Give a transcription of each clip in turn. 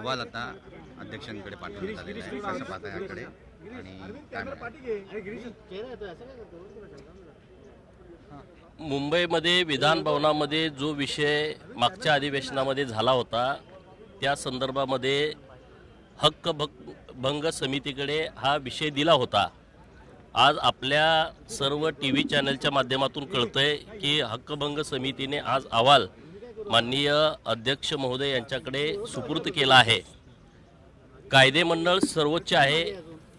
अहवाल आता अध्यक्षांकडे पाठवण्यात आलेला आहे. कसं पाहता याकडे आणि काय म्हणता? मुंबईमध्ये विधान भवनामध्ये जो विषय मागच्या अधिवेशनामध्ये झाला होता त्या संदर्भामध्ये भंग समितीकडे हा विषय दिला होता. आज आपल्या सर्व TV चॅनलच्या माध्यमातून कळतंय की हक्कभंग समितीने आज अहवाल माननीय अध्यक्ष महोदय यांच्याकडे सुपूर्द केला आहे. कायदेमंडळ सर्वोच्च आहे.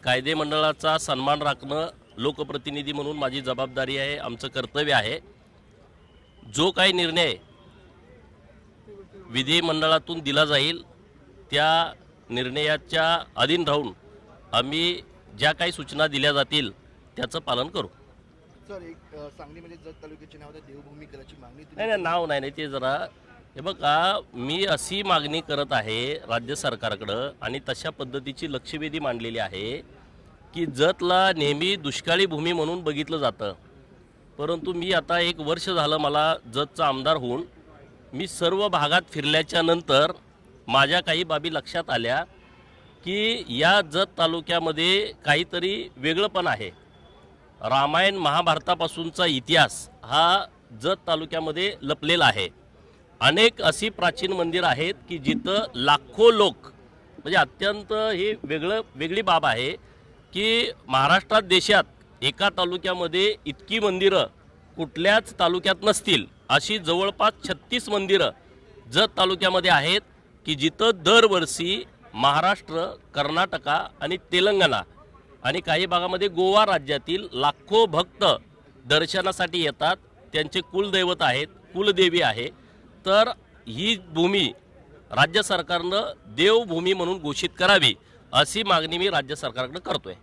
कायदेमंडळाचा सन्मान राखणं लोकप्रतिनिधी म्हणून माझी जबाबदारी आहे, आमचं कर्तव्य आहे. जो काही निर्णय विधिमंडळातून दिला जाईल त्या निर्णयाच्या अधीन राहून आम्ही ज्या काही सूचना दिल्या जातील त्याचं पालन करू. सर, एक सांगलीमध्ये जत तालुक्याचे नाव देवभूमी करायची मागणी नाही नाव नाही ते जरा हे बघा, मी अशी मागणी करत आहे राज्य सरकारकडं आणि तशा पद्धतीची लक्षवेधी मांडलेली आहे की जतला नेहमी दुष्काळी भूमी म्हणून बघितलं जातं. परंतु मी आता 1 वर्ष झालं मला जतचा आमदार होऊन मी सर्व भागात फिरल्याच्या नंतर माझ्या काही बाबी लक्षात आल्या की या जत तालुक्यामध्ये काहीतरी वेगळंपण आहे. रामायण महाभारतापासूनचा इतिहास हा जत तालुक्यामध्ये लपलेला आहे. अनेक अशी प्राचीन मंदिर आहेत की जिथं लाखो लोक, म्हणजे अत्यंत ही वेगळी बाब आहे की महाराष्ट्रात देशात एका तालुक्यामध्ये इतकी मंदिरं कुठल्याच तालुक्यात नसतील अशी जवळपास 36 मंदिरं जत तालुक्यामध्ये आहेत की जिथं दरवर्षी महाराष्ट्र, कर्नाटका आणि तेलंगणा आणि काही भागामध्ये गोवा राज्यातील लाखो भक्त दर्शनासाठी येतात. त्यांचे कुलदैवत आहेत, कुलदेवी आहे. तर ही भूमी राज्य सरकारनं देवभूमी म्हणून घोषित करावी अशी मागणी मी राज्य सरकारकडे करतोय.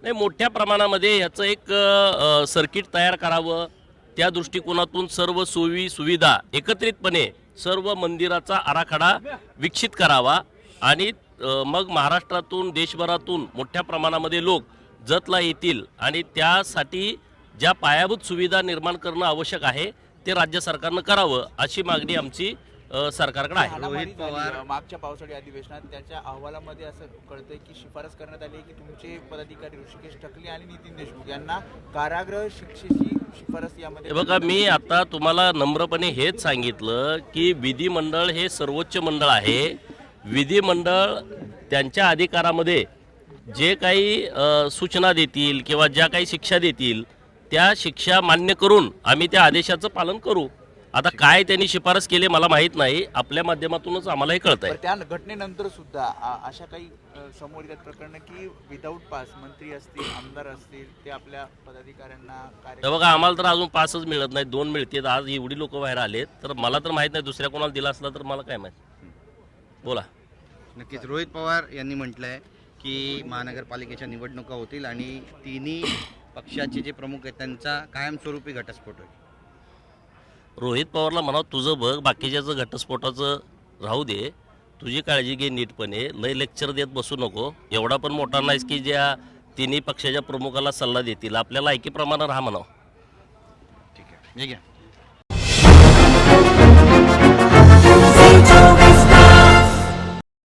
नाही, मोठ्या प्रमाणामध्ये ह्याचं एक सर्किट तयार करावं. त्या दृष्टिकोनातून सर्व सोयी सुविधा एकत्रितपणे सर्व मंदिराचा आराखडा विकसित करावा आणि मग महाराष्ट्रातून देशभरातून मोठ्या प्रमाणामध्ये लोक जतला येतील आणि त्यासाठी ज्या पायाभूत सुविधा निर्माण करणं आवश्यक आहे ते राज्य सरकारनं करावं अशी मागणी आमची सरकारकडे आहे. रोहित पवार मागच्या पावसाळी अधिवेशनात त्याच्या अहवालामध्ये असं कळतंय की शिफारस करण्यात आली की तुमचे पदाधिकारी ऋषिकेश टकले आणि नितीन देशमुख यांना कारागृह शिक्षेची शिफारस यामध्ये. बघा, मी आता तुम्हाला नम्रपणे हेच सांगितलं की विधिमंडळ हे सर्वोच्च मंडळ आहे. विधिमंडळ त्यांच्या अधिकारामध्ये जे काही सूचना देतील किंवा ज्या काही शिक्षा देतील त्या शिक्षा मान्य करून आम्ही त्या आदेशाचं पालन करू. आता काय त्यांनी शिफारस केली मला माहीत नाही, आपल्या माध्यमातूनच आम्हाला हे कळत आहे. त्या घटनेनंतर सुद्धा अशा काही समोर येतात प्रकरण की विदाऊट पास मंत्री असतील, आमदार असतील, ते आपल्या पदाधिकाऱ्यांना बघा, आम्हाला तर अजून पासच मिळत नाही, 2 मिळतात. आज एवढी लोक बाहेर आलेत तर मला तर माहीत नाही, दुसऱ्या कोणाला दिला असला तर मला काय माहीत. बोला. नक्कीच रोहित पवार यांनी म्हटलं आहे की महानगरपालिकेच्या निवडणुका होतील आणि तिन्ही पक्षाचे जे प्रमुख आहेत त्यांचा कायमस्वरूपी घटस्फोट होईल. रोहित पवारला म्हणा तुझं बघ, बाकीच्याचं घटस्फोटाचं राहू दे, तुझी काळजी घे नीटपणे, लय लेक्चर देत बसू नको. एवढा पण मोठा नाहीस की ज्या तिन्ही पक्षाच्या प्रमुखाला सल्ला देतील. आपल्याला ऐकीप्रमाणे राहा म्हणावं. ठीक आहे, हे घ्या.